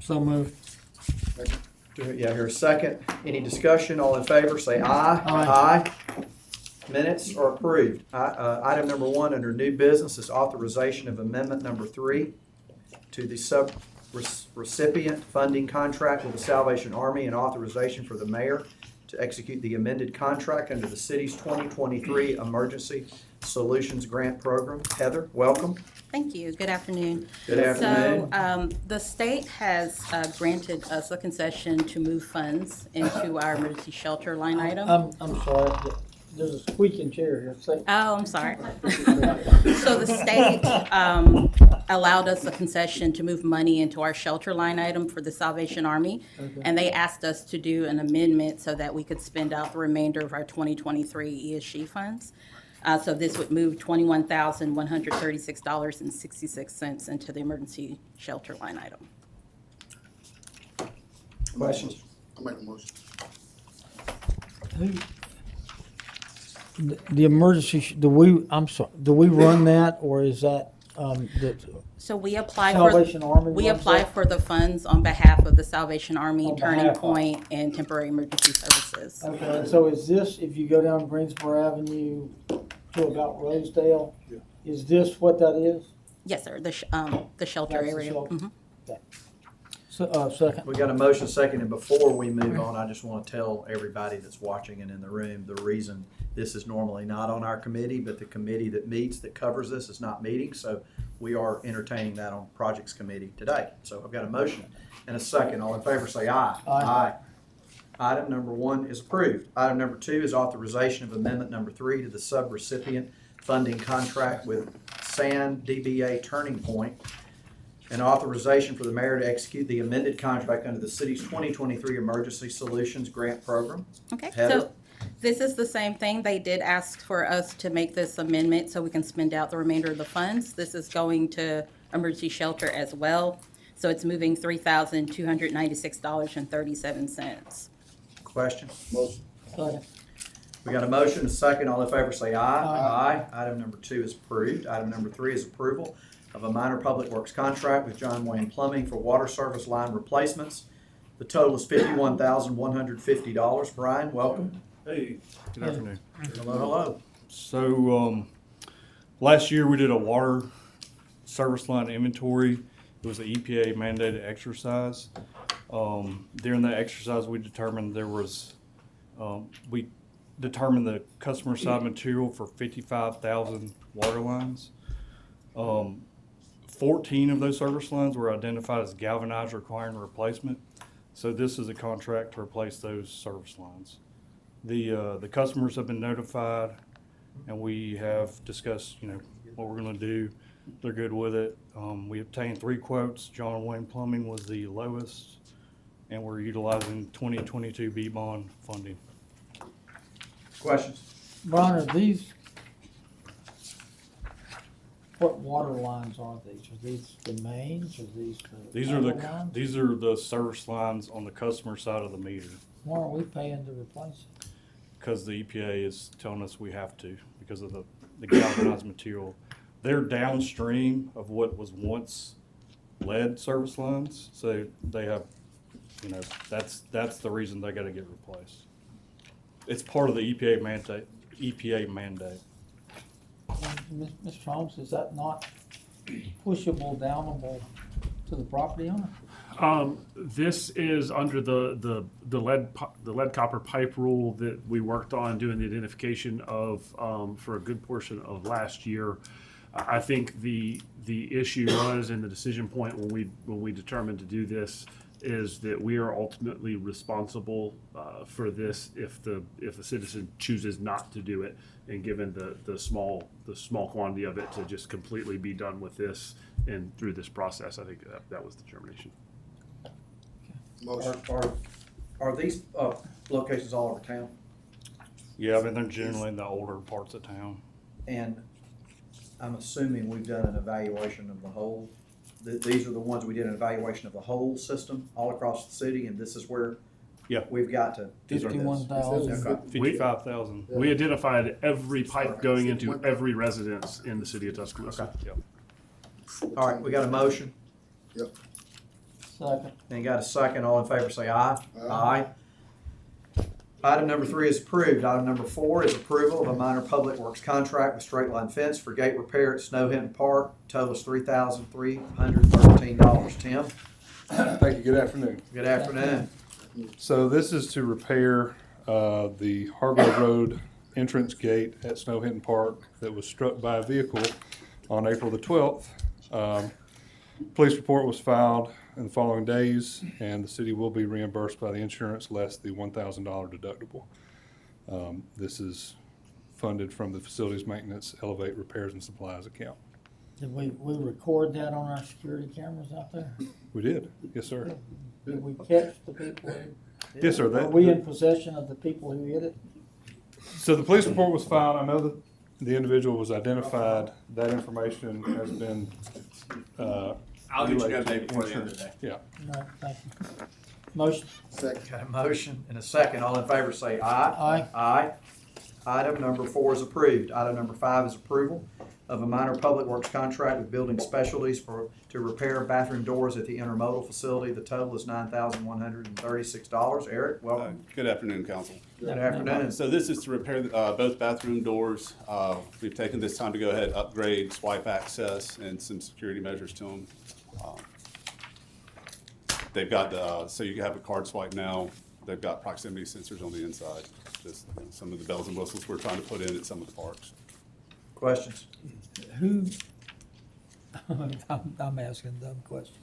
So moved. Yeah, here a second. Any discussion? All in favor, say aye. Aye. Minutes are approved. Item number 1 under new business is authorization of amendment number 3 to the sub-recipient funding contract with the Salvation Army and authorization for the mayor to execute the amended contract under the city's 2023 Emergency Solutions Grant Program. Heather, welcome. Thank you. Good afternoon. Good afternoon. So the state has granted us a concession to move funds into our emergency shelter line item. I'm sorry, there's a squeaking chair here. Say, Oh, I'm sorry. So the state allowed us a concession to move money into our shelter line item for the Salvation Army. Okay. And they asked us to do an amendment so that we could spend out the remainder of our 2023 ESG funds. So this would move $21,136.66 into the emergency shelter line item. Questions? I make a motion. the emergency, do we run that, or is that, the So we apply Salvation Army? We runs apply that? for the funds on behalf of the Salvation Army, On Turning behalf of- Point, and Temporary Emergency Services. Okay, so is this, if you go down Greensboro Avenue to about Rosedale, Yeah. is this what that is? Yes, sir, the shelter That's the area. shelter. Mhm. So, second. We got a motion second, and before we move on, I just want to tell everybody that's watching and in the room, the reason this is normally not on our committee, but the committee that meets, that covers this, is not meeting, so we are entertaining that on Projects Committee today. So I've got a motion and a second. All in favor, say aye. Aye. Item number 1 is approved. Item number 2 is authorization of amendment number 3 to the sub-recipient funding contract with SAN DBA Turning Point, and authorization for the mayor to execute the amended contract under the city's 2023 Emergency Solutions Grant Program. Okay, Heather? so this is the same thing. They did ask for us to make this amendment so we can spend out the remainder of the funds. This is going to emergency shelter as well. So it's moving $3,296.37. Question? Motion. Second. We got a motion, a second. All in favor, say aye. Aye. Item number 2 is approved. Item number 3 is approval of a minor public works contract with John Wayne Plumbing for water service line replacements. The total is $51,150. Brian, welcome. Hey, good afternoon. Hello, hello. So, last year we did a water service line inventory. It was an EPA mandated exercise. During that exercise, we determined we determined the customer side material for 55,000 water lines. 14 of those service lines were identified as galvanized requiring replacement. So this is a contract to replace those service lines. The customers have been notified, and we have discussed, what we're going to do. They're good with it. We obtained 3 quotes. John Wayne Plumbing was the lowest, and we're utilizing 2022 B-bond funding. Questions? Brian, are these, what water lines are these? Are these the mains, or these the? These are other lines? these are the service lines on the customer side of the meter, Why are we paying to replace it? because the EPA is telling us we have to because of the galvanized material. They're downstream of what was once lead service lines, so they have, that's the reason they got to get replaced. It's part of the EPA mandate. Mr. Holmes, is that not pushable, downable to the property owner? This is under the lead copper pipe rule that we worked on doing the identification of for a good portion of last year. I think the issue was, and the decision point when we determined to do this, is that we are ultimately responsible for this if the citizen chooses not to do it, and given the small quantity of it to just completely be done with this and through this process, I think that was the determination. Motion. Are these locations all over town? Yeah, I mean, they're generally in the older parts of town. And I'm assuming we've done an evaluation of the whole. These are the ones we did an evaluation of the whole system all across the city, and this is where Yeah. we've got to do this. 51,000. Okay. 55,000. We identified every pipe going into every residence in the city of Tuscaloosa. All right, we got a motion Yep. Second. And got a second, all in favor say aye. Aye. Item number 3 is approved. Item number 4 is approval of a minor public works contract with Straight Line Fence for gate repair at Snow Hinton Park. Total is $3,313. Tim, Thank you. Good afternoon. good afternoon. So this is to repair the Hargrove Road entrance gate at Snow Hinton Park that was struck by a vehicle on April the 12th. Police report was filed in the following days, and the city will be reimbursed by the insurance less the $1,000 deductible. This is funded from the facilities maintenance, elevate repairs and supplies account. Did we record that on our security cameras out there? We did, yes, sir. Did we catch the people? Yes, sir. Are we in possession of the people who hit it? So the police report was filed. I know that the individual was identified. That information has been, I'll get you guys maybe before the end of the day. yeah. No, thank you. Motion. Second. Got a motion and a second. All in favor say aye. Aye. Aye. Item number 4 is approved. Item number 5 is approval of a minor public works contract with Building Specialties to repair bathroom doors at the intermodal facility. The total is $9,136. Eric, welcome. Good afternoon, council. Good afternoon. So this is to repair both bathroom doors. We've taken this time to go ahead, upgrade swipe access and some security measures to them. They've got, so you can have a card swipe now. They've got proximity sensors on the inside. Just some of the bells and whistles we're trying to put in at some of the parks. Questions? Who, I'm asking a dumb question.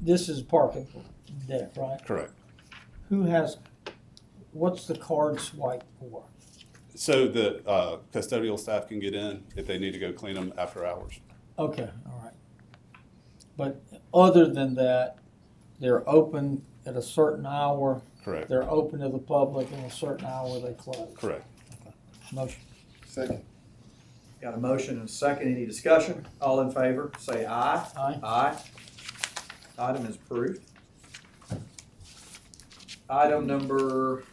This is parking deck, right? Correct. Who has, what's the card swipe for? So the custodial staff can get in if they need to go clean them after hours. Okay, all right. But other than that, they're open at a certain hour. Correct. They're open to the public, and a certain hour they close. Correct. Motion. Second. Got a motion and a second. Any discussion? All in favor say aye. Aye. Aye. Item is approved. Item number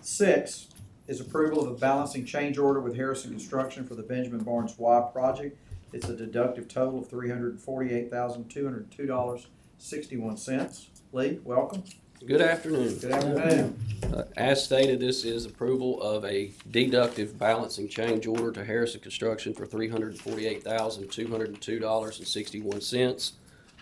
6 is approval of a balancing change order with Harrison Construction for the Benjamin Barnes Y project. It's a deductive total of $348,202.61. Lee, welcome. Good afternoon. Good afternoon. As stated, this is approval of a deductive balancing change order to Harrison Construction for $348,202.61.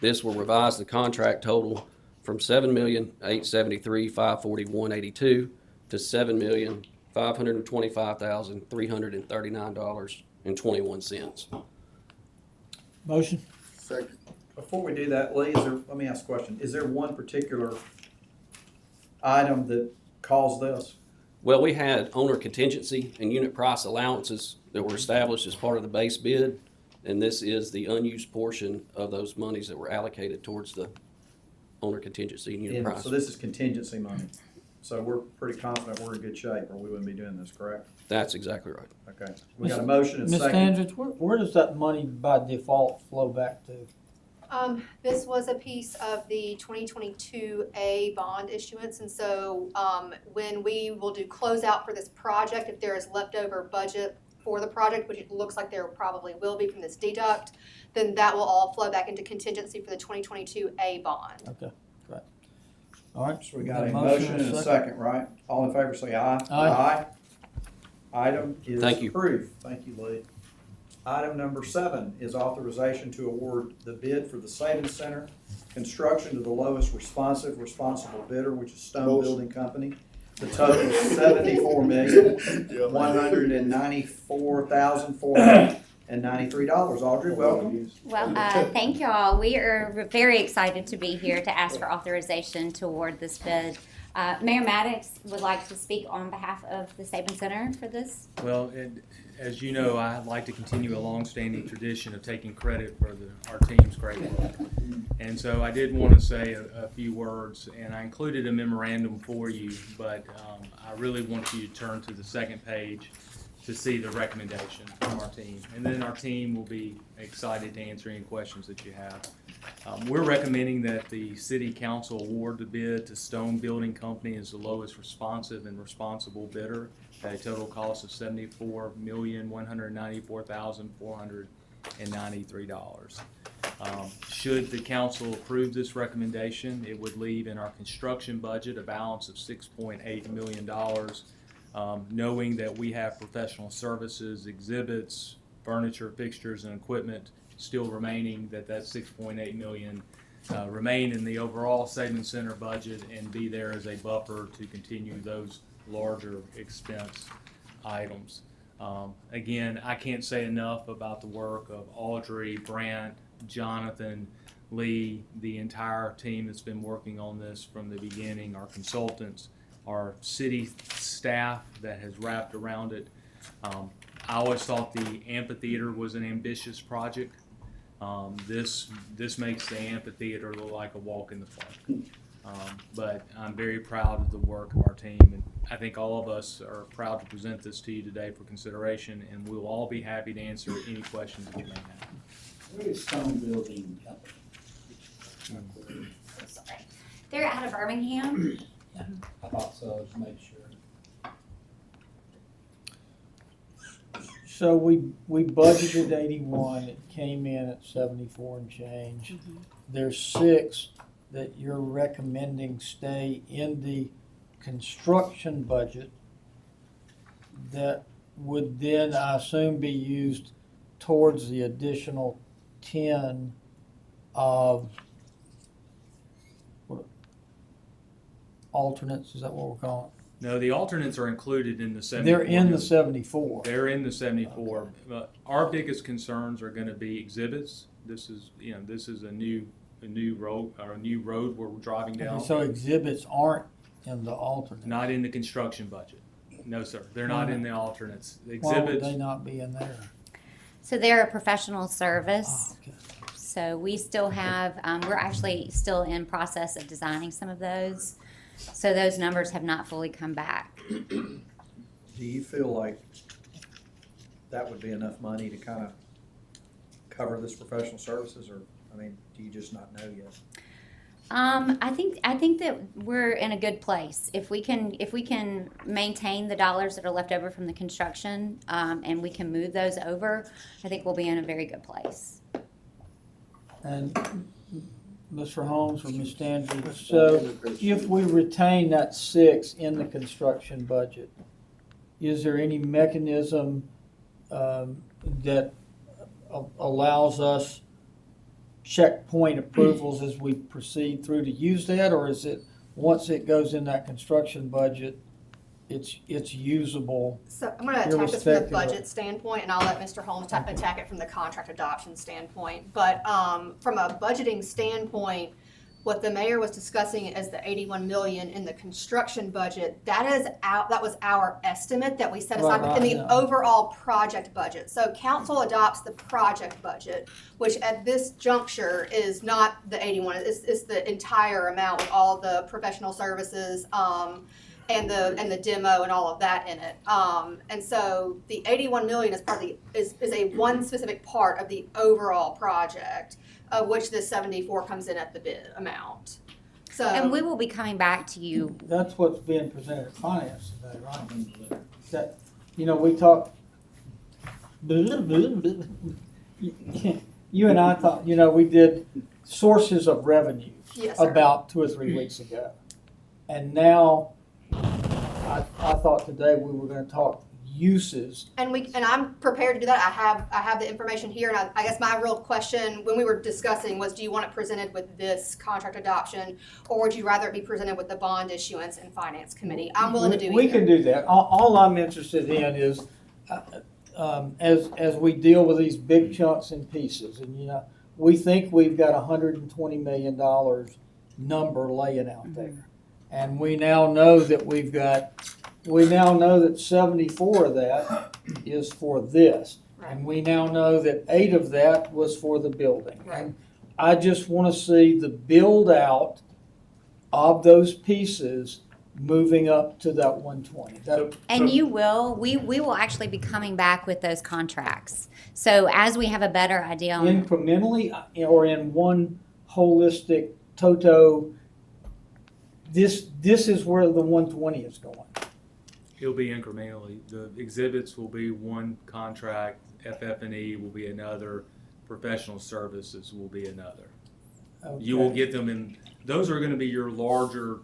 This will revise the contract total from $7,873,541.82 to $7,525,339.21. Motion. Second. Before we do that, Lee, let me ask a question. Is there one particular item that caused this? Well, we had owner contingency and unit price allowances that were established as part of the base bid, and this is the unused portion of those monies that were allocated towards the owner contingency and unit price. So this is contingency money. So we're pretty confident we're in good shape, or we wouldn't be doing this, correct? That's exactly right. Okay. We got a motion and a Ms. second. Andrews, where does that money by default flow back to? This was a piece of the 2022A bond issuance, and so when we will do closeout for this project, if there is leftover budget for the project, which it looks like there probably will be from this deduct, then that will all flow back into contingency for the 2022A bond. Okay, great. All right. So we got a motion and a second, right? All in favor say aye. Aye. Item is Thank you. approved. Thank you, Lee. Item number 7 is authorization to award the bid for the Savings Center construction to the lowest responsible bidder, which is Stone Motion. Building Company. The total is $74,194,493. Audrey, welcome. Well, thank you all. We are very excited to be here to ask for authorization to award this bid. Mayor Maddox would like to speak on behalf of the Savings Center for this. Well, as you know, I like to continue a long-standing tradition of taking credit for our team's great work. And so I did want to say a few words, and I included a memorandum for you, but I really want you to turn to the second page to see the recommendation from our team. And then our team will be excited to answer any questions that you have. We're recommending that the City Council award the bid to Stone Building Company as the lowest responsive and responsible bidder at a total cost of $74,194,493. Should the council approve this recommendation, it would leave in our construction budget a balance of $6.8 million. Knowing that we have professional services, exhibits, furniture, fixtures, and equipment still remaining, that $6.8 million remain in the overall Savings Center budget and be there as a buffer to continue those larger expense items. Again, I can't say enough about the work of Audrey, Brant, Jonathan, Lee, the entire team that's been working on this from the beginning, our consultants, our city staff that has wrapped around it. I always thought the amphitheater was an ambitious project. This makes the amphitheater look like a walk in the park. But I'm very proud of the work of our team, and I think all of us are proud to present this to you today for consideration, and we'll all be happy to answer any questions that you may have. Where is Stone Building Company? Sorry. They're out of Birmingham. I thought so, just make sure. So we budgeted 81, it came in at 74 and change. There's 6 that you're recommending stay in the construction budget that would then, I assume, be used towards the additional 10 of alternates, is that what we're calling it? No, the alternates are included in the 74. They're in the 74. They're in the 74. Our biggest concerns are going to be exhibits. This is a new road where we're driving down. So exhibits aren't in the alternate. Not in the construction budget. No, sir. They're not in the alternates. The Why would exhibits. they not be in there? So they're a professional service. Oh, okay. So we still have, we're actually still in process of designing some of those. So those numbers have not fully come back. Do you feel like that would be enough money to kind of cover this professional services, or, I mean, do you just not know yet? I think that we're in a good place. If we can maintain the dollars that are left over from the construction, and we can move those over, I think we'll be in a very good place. And Mr. Holmes or Ms. Standridge, so if we retain that 6 in the construction budget, is there any mechanism that allows us checkpoint approvals as we proceed through to use that, or is it, once it goes in that construction budget, it's usable? So I'm going to attack this from the Irrespective of- budget standpoint, and I'll let Mr. Holmes attack it from the contract adoption standpoint. But from a budgeting standpoint, what the mayor was discussing as the 81 million in the construction budget, that was our estimate that we set aside within the overall project budget. So council adopts the project budget, which at this juncture is not the 81, it's the entire amount with all the professional services, and the demo and all of that in it. And so the 81 million is is a one specific part of the overall project, of which the 74 comes in at the bid amount. So, And we will be coming back to you. That's what's being presented at finance today, right? That, we talked, you and I thought, we did sources of revenue yes, sir. about 2 or 3 weeks ago. And now, I thought today we were gonna talk uses. And I'm prepared to do that. I have the information here, and I guess my real question when we were discussing was, do you want it presented with this contract adoption, or would you rather it be presented with the bond issuance and finance committee? I'm willing to do either. We can do that. All I'm interested in is, as we deal with these big chunks and pieces, and we think we've got $120 million number laying out there. And we now know that that 74 of that is for this. Right. And we now know that 8 of that was for the building. Right. And I just want to see the build out of those pieces moving up to that 120. And we will actually be coming back with those contracts. So as we have a better idea on. Incrementally or in one holistic toto, this is where the 120 is going. It'll be incrementally. The exhibits will be one contract, FF&E will be another, professional services will be another. You will get them in, those are gonna be your larger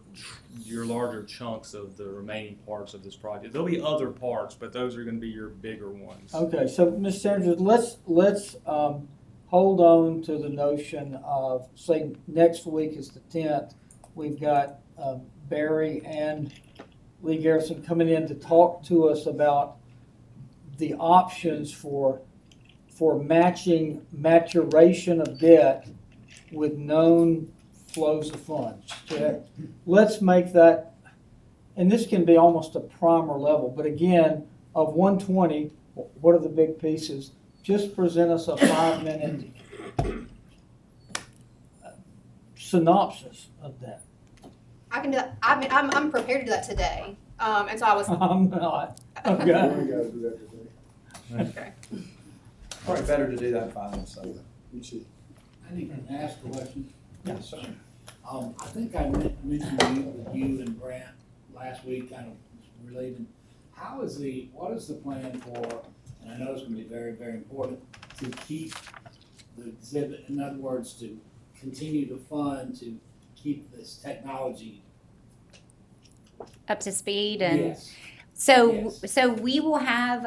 chunks of the remaining parts of this project. There'll be other parts, but those are gonna be your bigger ones. Okay, so Ms. Sanders, let's hold on to the notion of, say, next week is the 10th. We've got Barry and Lee Garrison coming in to talk to us about the options for maturation of debt with known flows of funds. Okay? Let's make that, and this can be almost a primer level, but again, of 120, what are the big pieces? Just present us a 5-minute synopsis of that. I can do that. I mean, I'm prepared to do that today. And so I was, I'm not. Okay. okay. Probably better to do that in 5 minutes later. I need to ask a question. Yes, sir. I think I mentioned to you with you and Brant last week, kind of related. What is the plan for, and I know it's gonna be very, very important, to keep the exhibit, in other words, to continue to fund, to keep this technology? Up to speed and. Yes. So, Yes. so we will have,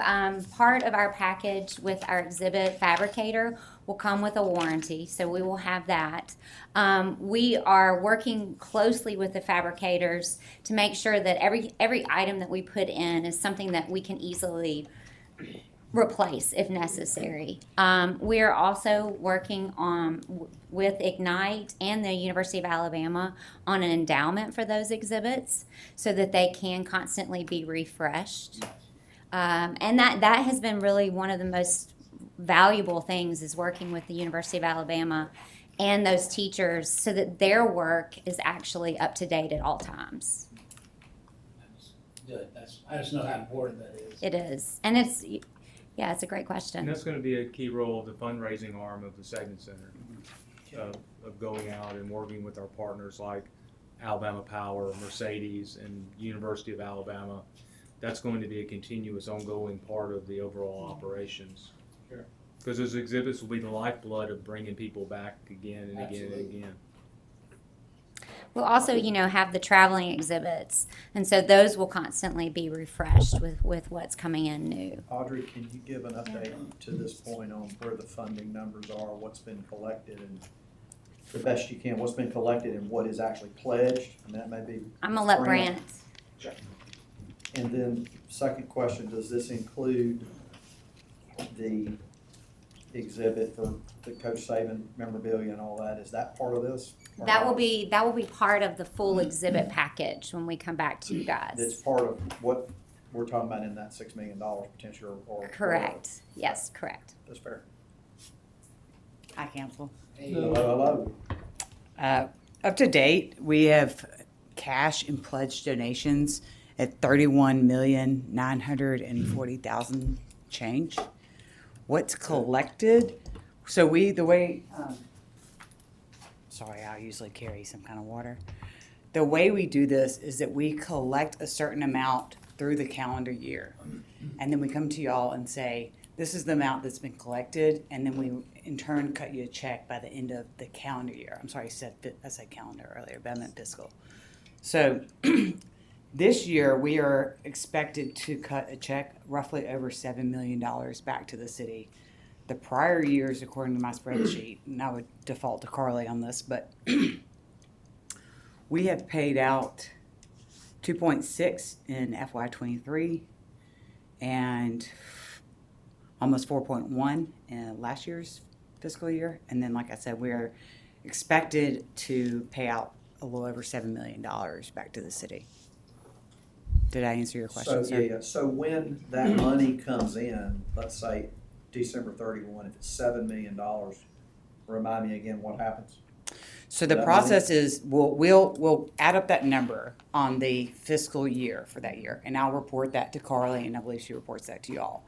part of our package with our exhibit fabricator will come with a warranty, so we will have that. We are working closely with the fabricators to make sure that every item that we put in is something that we can easily replace if necessary. We are also working with Ignite and the University of Alabama on an endowment for those exhibits so that they can constantly be refreshed. And that has been really one of the most valuable things, is working with the University of Alabama and those teachers so that their work is actually up to date at all times. That's good. I just know how important that is. It is. And it's a great question. And that's gonna be a key role of the fundraising arm of the Saginaw Center, of going out and working with our partners like Alabama Power, Mercedes, and University of Alabama. That's going to be a continuous, ongoing part of the overall operations. Sure. Because those exhibits will be the lifeblood of bringing people back again and again and again. We'll also, have the traveling exhibits, and so those will constantly be refreshed with what's coming in new. Audrey, can you give an update to this point on where the funding numbers are, what's been collected, and the best you can, what's been collected and what is actually pledged? And that may be. I'm gonna let Brant. And then, second question, does this include the exhibit for the Coach Saban memorabilia and all that? Is that part of this? or That will not? be part of the full exhibit package when we come back to you guys. It's part of what we're talking about in that $6 million potential or. Correct. Yes, correct. That's fair. Hi, council. Hello. Up to date, we have cash and pledged donations at 31,940,000 change. What's collected? So sorry, I usually carry some kind of water. The way we do this is that we collect a certain amount through the calendar year. And then we come to y'all and say, this is the amount that's been collected, and then we in turn cut you a check by the end of the calendar year. I'm sorry, I said calendar earlier, but I meant fiscal. So this year we are expected to cut a check roughly over $7 million back to the city. The prior years, according to my spreadsheet, and I would default to Carly on this, but we have paid out 2.6 in FY23 and almost 4.1 in last year's fiscal year. And then, like I said, we're expected to pay out a little over $7 million back to the city. Did I answer your question, So, sir? yeah, so when that money comes in, let's say December 31, if it's $7 million, remind me again what happens? So the That process is, we'll add up that number on the fiscal year for that year, and I'll report that to Carly, and I believe she reports that to y'all.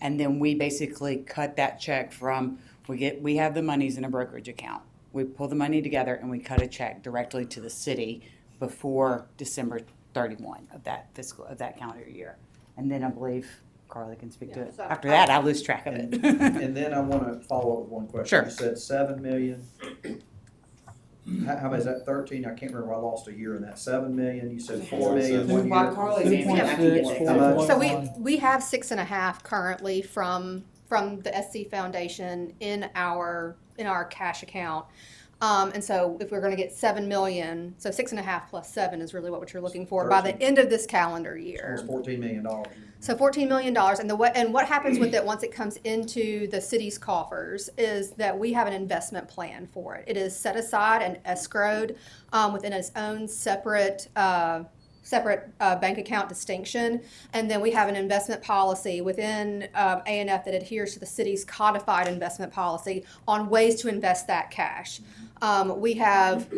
And then we basically cut that check from, we have the monies in a brokerage account. We pull the money together and we cut a check directly to the city before December 31 of that calendar year. And then I believe Carly can speak to Yeah, it. so After that, I lose track of And it. and then I wanna follow up with one question. Sure. You said 7 million. How about, is that 13? I can't remember, I lost a year in that. 7 million, you said 4 million one While year. Carly's answering, I can get 2.6, How much? So 4.1. we have 6.5 currently from the SC Foundation in our cash account. And so if we're gonna get 7 million, so 6.5 plus 7 is really what you're looking for by the 13. end of this calendar year. Almost $14 million. So $14 million, and what happens with it once it comes into the city's coffers is that we have an investment plan for it. It is set aside and escrowed within its own separate bank account distinction, and then we have an investment policy within A&F that adheres to the city's codified investment policy on ways to invest that cash. We have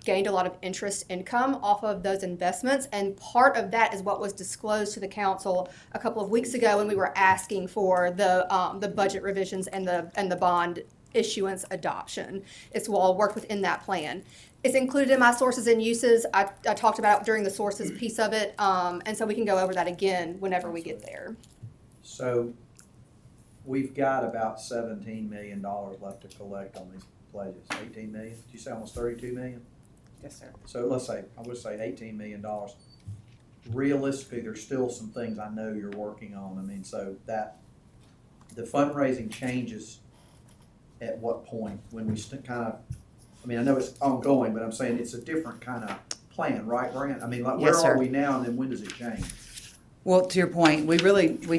gained a lot of interest income off of those investments, and part of that is what was disclosed to the council a couple of weeks ago when we were asking for the budget revisions and the bond issuance adoption. It's all worked within that plan. It's included in my sources and uses. I talked about it during the sources piece of it, and so we can go over that again whenever we get there. So we've got about $17 million left to collect on these pledges. 18 million? Did you say almost 32 million? Yes, sir. So let's say, I would say $18 million. Realistically, there's still some things I know you're working on. I mean, so that the fundraising changes at what point when we kind of, I mean, I know it's ongoing, but I'm saying it's a different kind of plan, right, Brant? I mean, like, where Yes, sir. are we now, and then when does it change? Well, to your point, we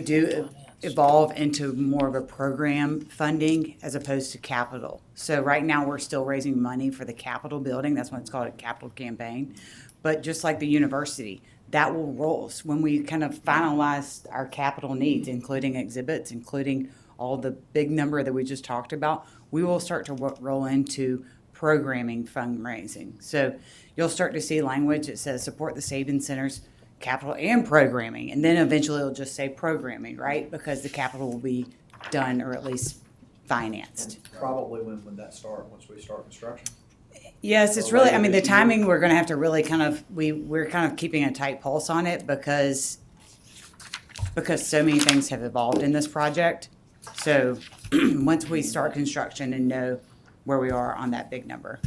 do evolve into more of a program funding as opposed to capital. So right now, we're still raising money for the capital building. That's why it's called a capital campaign. But just like the university, that will roll. So when we kind of finalize our capital needs, including exhibits, including all the big number that we just talked about, we will start to roll into programming fundraising. So you'll start to see language that says support the savings centers, capital and programming, and then eventually it'll just say programming, right? Because the capital will be done or at least financed. And probably when would that start, once we start construction? Yes, it's Or really, later I mean, the this year? timing, we're gonna have to really kind of, we're kind of keeping a tight pulse on it because so many things have evolved in this project. So once we start construction and know where we are on that big number.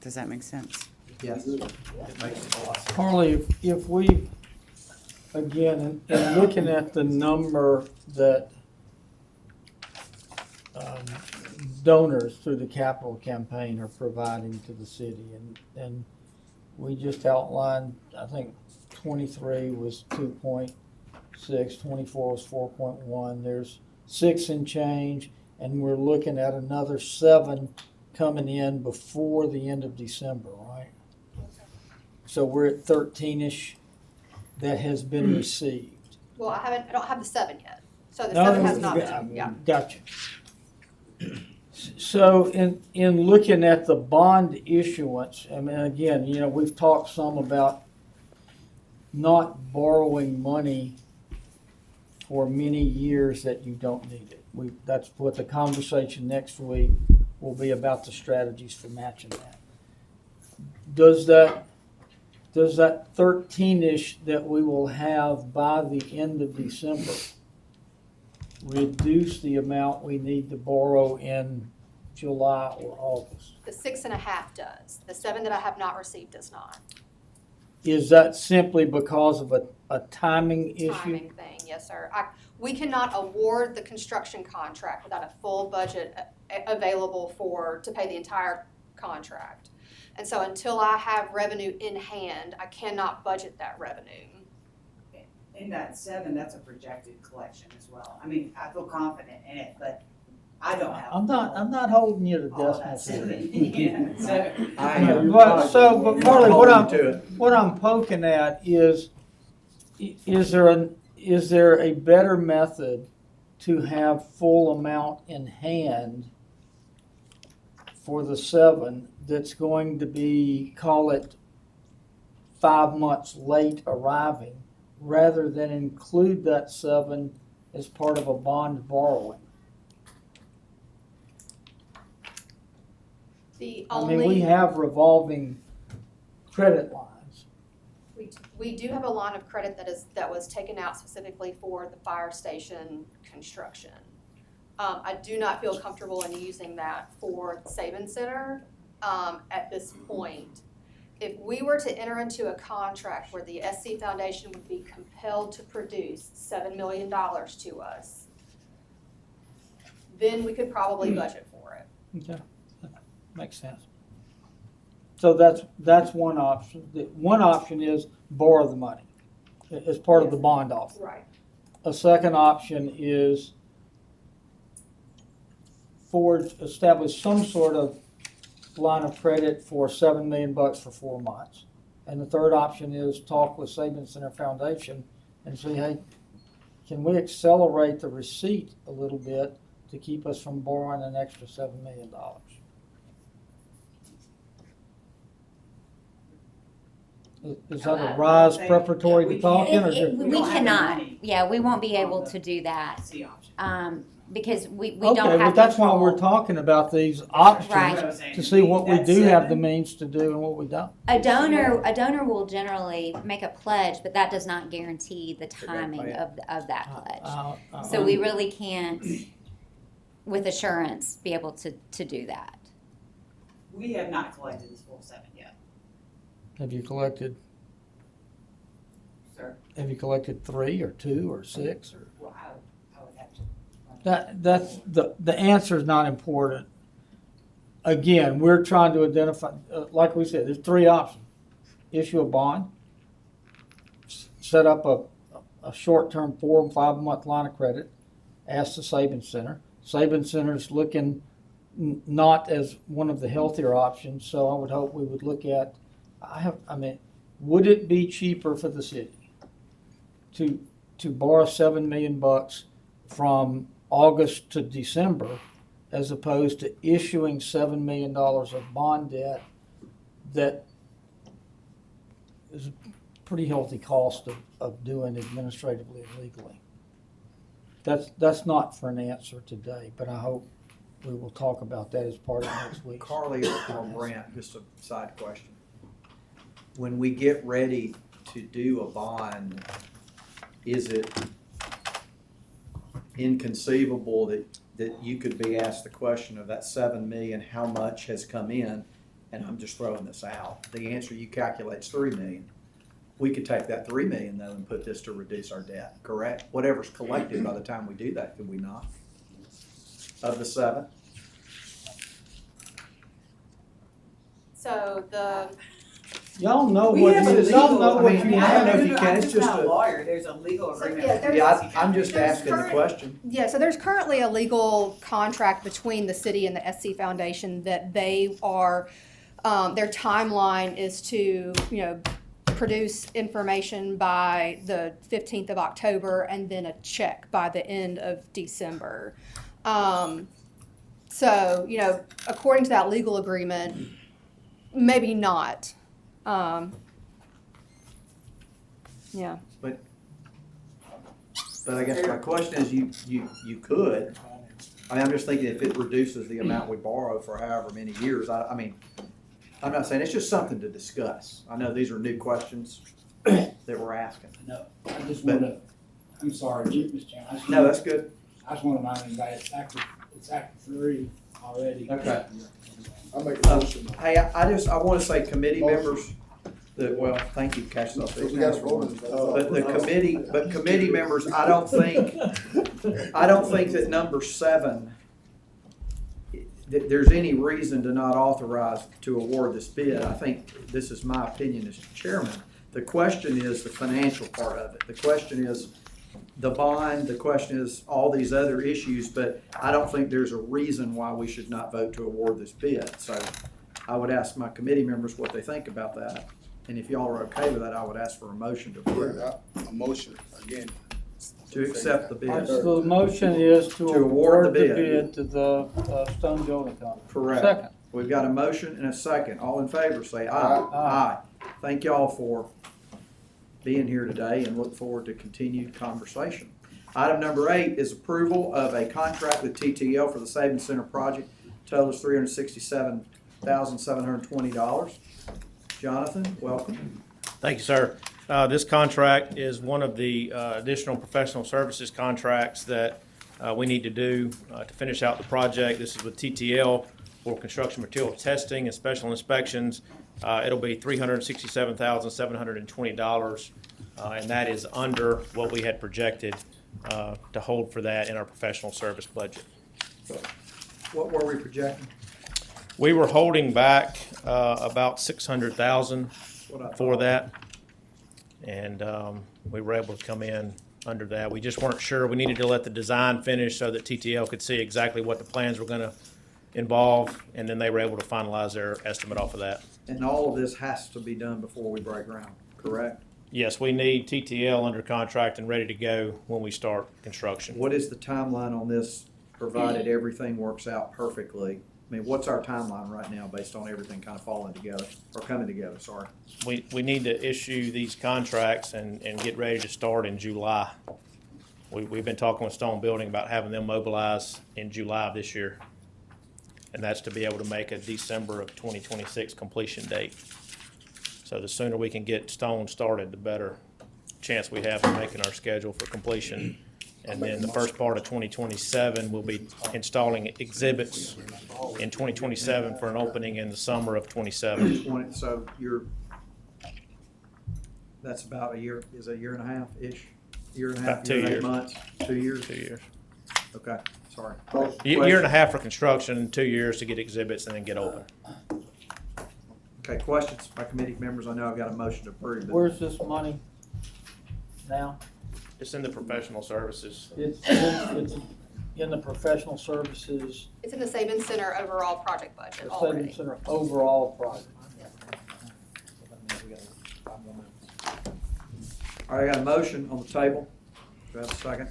Does that make sense? Yes. It makes a lot of sense. Harley, if we, again, in looking at the number that donors through the capital campaign are providing to the city, and we just outlined, I think 23 was 2.6, 24 was 4.1, there's 6 and change, and we're looking at another 7 coming in before the end of December, right? So we're at 13-ish that has been received. Well, I don't have the 7 yet, so the 7 has not been, yeah. Gotcha. So in looking at the bond issuance, I mean, again, you know, we've talked some about not borrowing money for many years that you don't need it. That's what the conversation next week will be about, the strategies for matching that. Does that 13-ish that we will have by the end of December reduce the amount we need to borrow in July or August? The 6.5 does. The 7 that I have not received does not. Is that simply because of a timing issue? Timing thing, yes, sir. We cannot award the construction contract without a full budget available to pay the entire contract. And so until I have revenue in hand, I cannot budget that revenue. In that 7, that's a projected collection as well. I mean, I feel confident in it, but I don't have. I'm not holding you to all of decimals that here. 7. Yeah, so. But Carly, what I'm poking at is there a better method to have full amount in hand for the 7 that's going to be, call it 5 months late arriving, rather than include that 7 as part of a bond borrowing? The I mean, we only, have revolving credit lines. We do have a line of credit that was taken out specifically for the fire station construction. I do not feel comfortable in using that for Saban Center at this point. If we were to enter into a contract where the SC Foundation would be compelled to produce $7 million to us, then we could probably budget for it. Okay, makes sense. So that's one option. One option is borrow the money as part of the bond offer. Right. A second option is establish some sort of line of credit for $7 million for 4 months. And the third option is talk with Saban Center Foundation and say, hey, can we accelerate the receipt a little bit to keep us from borrowing an extra $7 million? Is that a rise preparatory to talking? We cannot, yeah, we won't be able to do that. Because we don't have Okay, but that's why control. we're talking about these options, Right. to see what we do have the means to do and what we don't. A donor will generally make a pledge, but that does not guarantee the timing of that pledge. So we really can't, with assurance, be able to do that. We have not collected this full 7 yet, Have you collected, sir. have you collected 3 or 2 or 6 or? Well, I would have to. That's, the answer is not important. Again, we're trying to identify, like we said, there's 3 options. Issue a bond, set up a short-term 4 and 5 month line of credit, ask the Saban Center. Saban Center's looking not as one of the healthier options, so I would hope we would look at, would it be cheaper for the city to borrow $7 million from August to December, as opposed to issuing $7 million of bond debt that is a pretty healthy cost of doing administratively and legally? That's not for an answer today, but I hope we will talk about that as part of next week. Carly or Brant, just a side question. When we get ready to do a bond, is it inconceivable that you could be asked the question of that $7 million, how much has come in? And I'm just throwing this out. The answer you calculate is $3 million. We could take that $3 million though and put this to reduce our debt, correct? Whatever's collected by the time we do that, could we not? Of the 7? So Y'all know what it is. Y'all know what you I don't know have. if you can, it's just not a a, lawyer, there's a legal So, agreement. yeah, there's- yeah, I'm just there's asking the current- question. Yeah, so there's currently a legal contract between the city and the SC Foundation that they are, their timeline is to, produce information by the 15th of October and then a check by the end of December. So, according to that legal agreement, maybe not. Yeah. But I guess my question is, you could, I'm just thinking if it reduces the amount we borrow for however many years, I'm not saying, it's just something to discuss. I know these are new questions that we're asking. No, I just wanna, I'm sorry, Mr. Chairman. I just No, wanna- that's good. I just wanna remind everybody, it's active 3 already. Okay. I make a motion. Hey, I want to say committee members, well, thank you, Cassius. So we got to vote on it. But committee members, I don't think that number 7, that there's any reason to not authorize to award this bid. I think this is my opinion as chairman. The question is the financial part of it. The question is the bond, the question is all these other issues, but I don't think there's a reason why we should not vote to award this bid. So I would ask my committee members what they think about that. And if y'all are okay with that, I would ask for a motion to approve, A motion, again. to accept the bid. So the motion is to To award award the the bid. bid to the Stone Building Company. Correct. Second. We've got a motion and a second. All in favor, say aye. Aye. Thank y'all for being here today and look forward to continued conversation. Item number 8 is approval of a contract with TTL for the Saban Center project. Total is $367,720. Jonathan, welcome. Thank you, sir. This contract is one of the additional professional services contracts that we need to do to finish out the project. This is with TTL for construction material testing and special inspections. It'll be $367,720, and that is under what we had projected to hold for that in our professional service budget. What were we projecting? We were holding back about $600,000 for that, and we were able to come in under that. We just weren't sure. We needed to let the design finish so that TTL could see exactly what the plans were going to involve, and then they were able to finalize their estimate off of that. And all of this has to be done before we break ground, correct? Yes, we need TTL under contract and ready to go when we start construction. What is the timeline on this, provided everything works out perfectly? I mean, what's our timeline right now based on everything kind of falling together, or coming together, sorry? We need to issue these contracts and get ready to start in July. We've been talking with Stone Building about having them mobilize in July of this year. And that's to be able to make a December of 2026 completion date. So the sooner we can get Stone started, the better chance we have of making our schedule for completion. And then the first part of 2027, we'll be installing exhibits in 2027 for an opening in the summer of 27. So that's about a year, is it a year and a half-ish? Year and a half, About 2 year and 8 years. months, 2 years? 2 years. Okay, sorry. Year and a half for construction, 2 years to get exhibits and then get open. Okay, questions by committee members? I know I've got a motion to approve. but- Where's this money now? It's in the professional services. It's in the professional services, It's in the Savings Center overall project budget the already. Savings Center overall project. All right, I got a motion on the table. Do I have a second?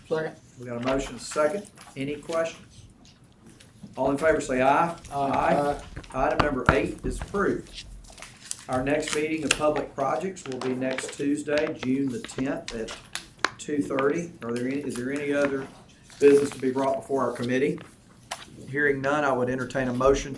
Second. We got a motion, and a second. Any questions? All in favor say aye. Aye. Item number 8 is approved. Our next meeting of public projects will be next Tuesday, June the 10th at 2:30. Is there any other business to be brought before our committee? Hearing none, I would entertain a motion to